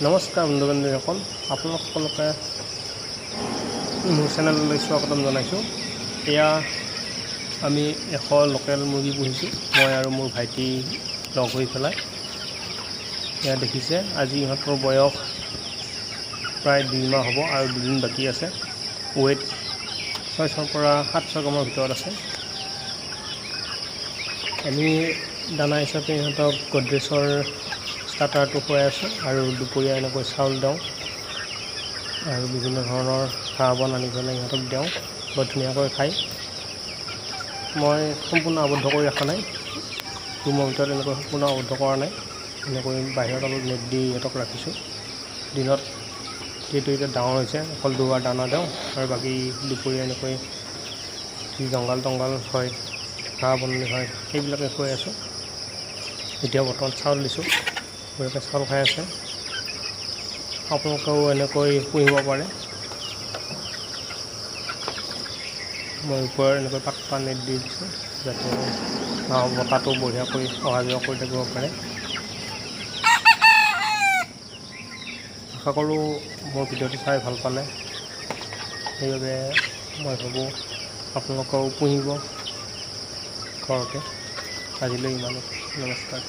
নমস্কাৰ বন্ধু-বান্ধৱীসকল, আপোনালোক সকলোকে মোৰ চেনেললৈ স্বাগতম জনাইছোঁ। এয়া আমি 100 লোকেল মুৰ্গী পুহিছোঁ, মই আৰু মোৰ ভাইটি লগ হৈ পেলাই। এয়া দেখিছে, আজি ইহঁতৰ বয়স প্ৰায় 2 মাহ হ'ব আৰু 2 দিন বাকী আছে। ৱেইট 600 পৰা 700 গ্ৰামৰ ভিতৰত আছে। আমি দানা হিচাপে ইহঁতক গডৰেজৰ ষ্টাৰ্টাৰটো খুৱাই আছোঁ আৰু দুপৰীয়া এনেকৈ চাউল দিওঁ আৰু বিভিন্ন ধৰণৰ ঘাঁহ বন আনি পেলাই ইহঁতক দিওঁ, বৰ ধুনীয়াকৈ খায়। মই সম্পূৰ্ণ আবদ্ধ কৰি ৰখা নাই, ৰুমৰ ভিতৰত এনেকৈ সম্পূৰ্ণ আবদ্ধ কৰা নাই, এনেকৈ বাহিৰত অলপ নেট দি ইহঁতক ৰাখিছোঁ। দিনত যিহেতু এতিয়া ডাঙৰ হৈছে, অকল 2 বাৰ দানা দিওঁ আৰু বাকী দুপৰীয়া এনেকৈ যি জংঘল হয়, ঘাঁহ বননি হয়, সেইবিলাকে খুৱাই আছোঁ। এতিয়া বৰ্তমান চাউল দিছোঁ, গতিকে চাউল খাই আছে। আপোনালোকেও এনেকৈ পুহিব পাৰে। মই ওপৰত এনেকৈ পাতটা নেট দি দিছোঁ, যাতে বতাহটো বঢ়িয়াকৈ অহা যোৱা কৰি থাকিব পাৰে। আশা কৰোঁ মোৰ ভিডিঅ'টো চাই ভাল পালে, সেইবাবে মই ভাবোঁ আপোনালোকেও পুহিব ঘৰতে। আজিলৈ ইমানেই, নমস্কাৰ।